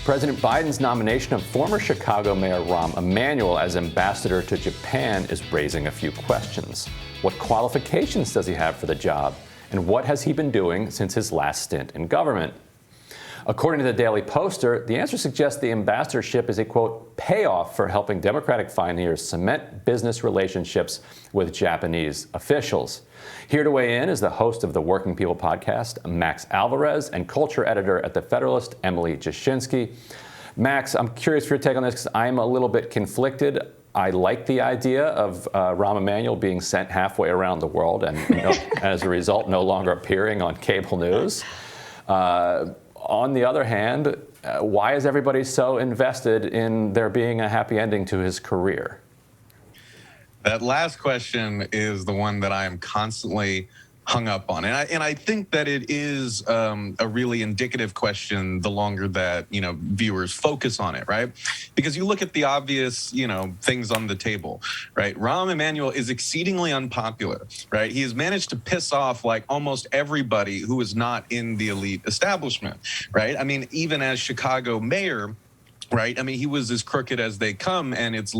President Biden's nomination of former Chicago Mayor Rahm Emanuel as ambassador to Japan is raising a few questions. What qualifications does he have for the job? And what has he been doing since his last stint in government? According to the Daily Poster, the answer suggests the ambassadorship is a, quote, payoff for helping Democratic pioneers cement business relationships with Japanese officials. Here to weigh in is the host of the Working People podcast, Max Alvarez, and culture editor at The Federalist, Emily Jashinsky. Max, I'm curious for your take on this because I'm a little bit conflicted. I like the idea of Rahm Emanuel being sent halfway around the world and as a result no longer appearing on cable news. On the other hand, why is everybody so invested in there being a happy ending to his career? That last question is the one that I am constantly hung up on. And I think that it is a really indicative question the longer that, viewers focus on it, right? Because you look at the obvious, things on the table, right? Rahm Emanuel is exceedingly unpopular, right? He has managed to piss off like almost everybody who is not in the elite establishment, right? I mean, even as Chicago mayor, right? I mean, he was as crooked as they come, and it's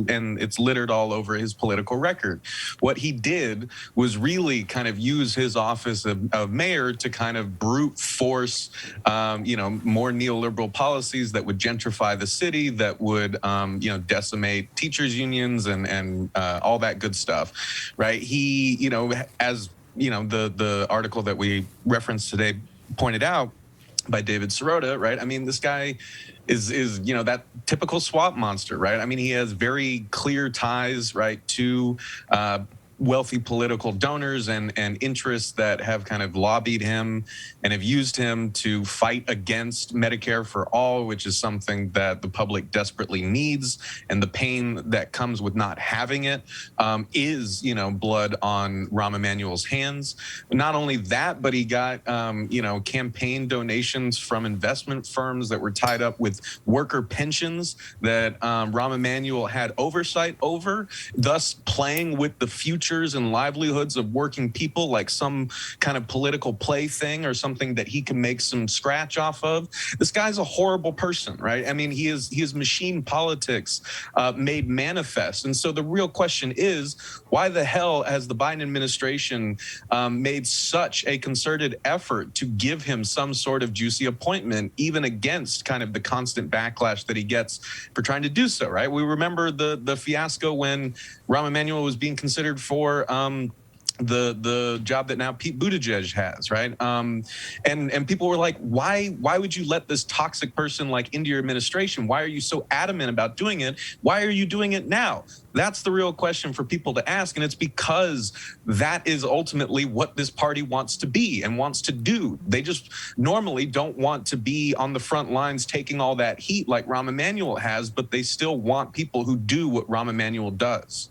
littered all over his political record. What he did was really kind of use his office of mayor to kind of brute force, more neoliberal policies that would gentrify the city, that would, decimate teachers' unions and all that good stuff, right? He, as the article that we referenced today pointed out by David Sirota, right? I mean, this guy is that typical swamp monster, right? I mean, he has very clear ties, right, to wealthy political donors and interests that have kind of lobbied him and have used him to fight against Medicare for all, which is something that the public desperately needs. And the pain that comes with not having it is, blood on Rahm Emanuel's hands. Not only that, but he got, campaign donations from investment firms that were tied up with worker pensions that Rahm Emanuel had oversight over, thus playing with the future and livelihoods of working people like some kind of political plaything or something that he can make some scratch off of. This guy's a horrible person, right? I mean, he is machine politics made manifest. And so the real question is, why the hell has the Biden administration made such a concerted effort to give him some sort of juicy appointment, even against kind of the constant backlash that he gets for trying to do so, right? We remember the fiasco when Rahm Emanuel was being considered for the job that now Pete Buttigieg has, right? And people were like, why would you let this toxic person like into your administration? Why are you so adamant about doing it? Why are you doing it now? That's the real question for people to ask. And it's because that is ultimately what this party wants to be and wants to do. They just normally don't want to be on the front lines taking all that heat like Rahm Emanuel has, but they still want people who do what Rahm Emanuel does.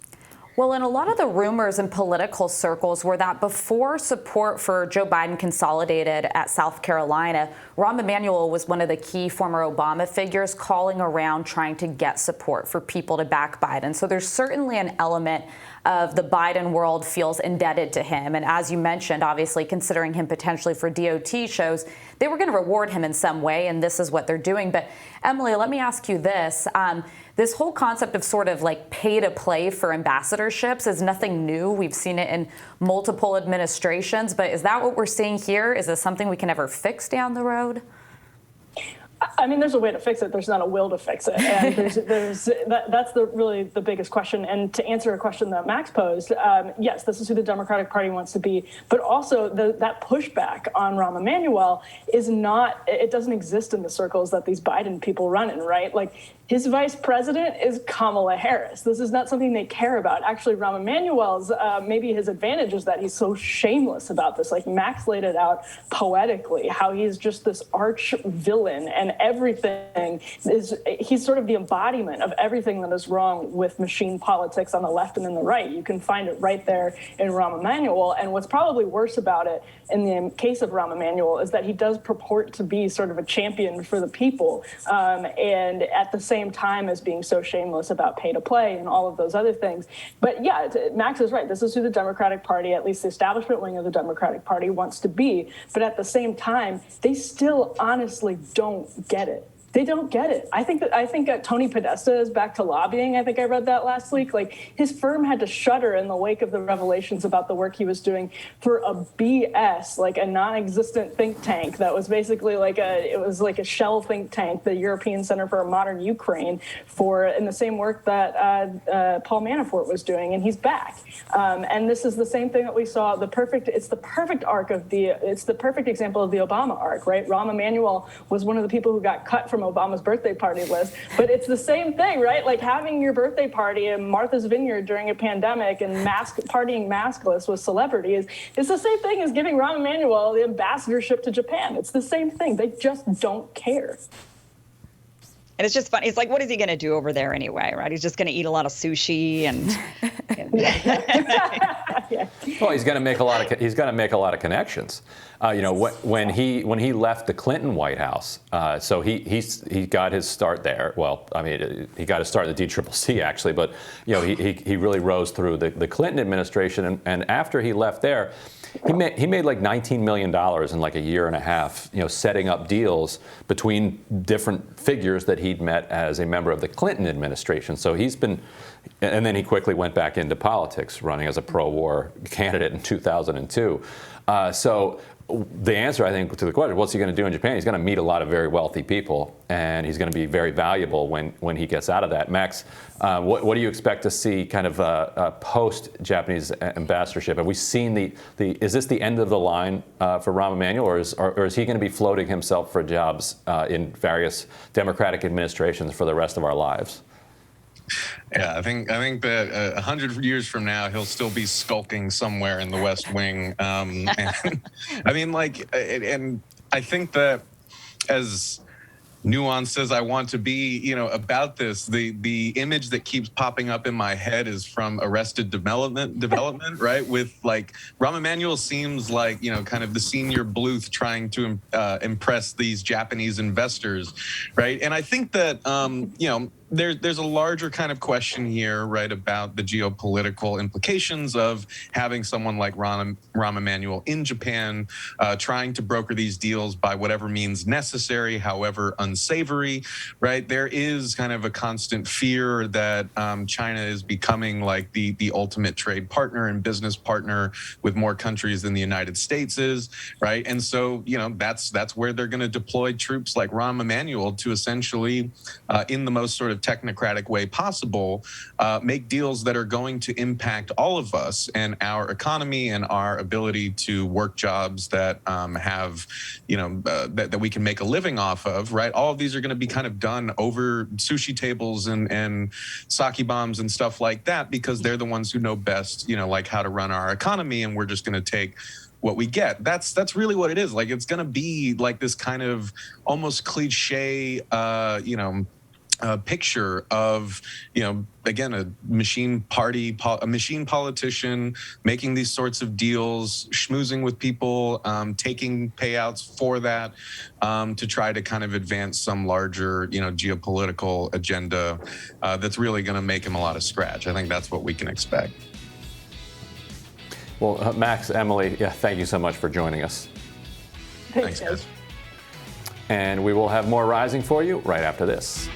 Well, and a lot of the rumors in political circles were that before support for Joe Biden consolidated at South Carolina, Rahm Emanuel was one of the key former Obama figures calling around trying to get support for people to back Biden. So there's certainly an element of the Biden world feels indebted to him. And as you mentioned, obviously considering him potentially for DOT shows they were going to reward him in some way, and this is what they're doing. But Emily, let me ask you this. This whole concept of sort of like pay to play for ambassadorships is nothing new. We've seen it in multiple administrations. But is that what we're seeing here? Is this something we can ever fix down the road? I mean, there's a way to fix it. There's not a will to fix it. And that's really the biggest question. And to answer a question that Max posed, yes, this is who the Democratic Party wants to be. But also that pushback on Rahm Emanuel is not, it doesn't exist in the circles that these Biden people run in, right? Like, his vice president is Kamala Harris. This is not something they care about. Actually, Rahm Emanuel's, maybe his advantage is that he's so shameless about this. Like Max laid it out poetically, how he's just this arch villain and everything he's sort of the embodiment of everything that is wrong with machine politics on the left and in the right. You can find it right there in Rahm Emanuel. And what's probably worse about it in the case of Rahm Emanuel is that he does purport to be sort of a champion for the people. And at the same time as being so shameless about pay to play and all of those other things. But yeah, Max is right. This is who the Democratic Party, at least the establishment wing of the Democratic Party, wants to be. But at the same time, they still honestly don't get it. They don't get it. I think Tony Podesta is back to lobbying. I think I read that last week. Like, his firm had to shutter in the wake of the revelations about the work he was doing for a BS, like a non-existent think tank that was basically like a shell think tank, the European Center for a Modern Ukraine, in the same work that Paul Manafort was doing, and he's back. And this is the same thing that we saw. It's the perfect example of the Obama arc, right? Rahm Emanuel was one of the people who got cut from Obama's birthday party list, but it's the same thing, right? Like having your birthday party in Martha's Vineyard during a pandemic and partying maskless with celebrities is the same thing as giving Rahm Emanuel the ambassadorship to Japan. It's the same thing. They just don't care. And it's just funny. It's like, what is he going to do over there anyway, right? He's just going to eat a lot of sushi and. Well, he's going to make a lot of connections. When he left the Clinton White House, so he got his start there. Well, I mean, he got his start in the DCCC actually, but he really rose through the Clinton administration, and after he left there, he made like $19 million in like a year and a half, setting up deals between different figures that he'd met as a member of the Clinton administration. So and then he quickly went back into politics, running as a pro-war candidate in 2002. So the answer, I think, to the question, what's he going to do in Japan? He's going to meet a lot of very wealthy people, and he's going to be very valuable when he gets out of that. Max, what do you expect to see kind of post-Japanese ambassadorship? Have we seen is this the end of the line for Rahm Emanuel, or is he going to be floating himself for jobs in various Democratic administrations for the rest of our lives? Yeah, I think that 100 years from now, he'll still be skulking somewhere in the West Wing. And I mean, and I think that as nuanced as I want to be, about this, the image that keeps popping up in my head is from Arrested Development, right? With like Rahm Emanuel seems like, kind of the senior Bluth trying to impress these Japanese investors, right? And I think that, there's a larger kind of question here, right, about the geopolitical implications of having someone like Rahm Emanuel in Japan, trying to broker these deals by whatever means necessary, however unsavory, right? There is kind of a constant fear that China is becoming like the ultimate trade partner and business partner with more countries than the United States is, right? And so, that's where they're going to deploy troops like Rahm Emanuel to essentially, in the most sort of technocratic way possible, make deals that are going to impact all of us and our economy and our ability to work jobs that have, that we can make a living off of, right? All of these are going to be kind of done over sushi tables and sake bombs and stuff like that, because they're the ones who know best, like how to run our economy, and we're just going to take what we get. That's really what it is. Like, it's going to be like this kind of almost cliche, picture of, again, a machine politician making these sorts of deals, schmoozing with people, taking payouts for that, to try to kind of advance some larger, geopolitical agenda that's really going to make him a lot of scratch. I think that's what we can expect. Well, Max, Emily, thank you so much for joining us. Thanks, guys. And we will have more Rising for you right after this.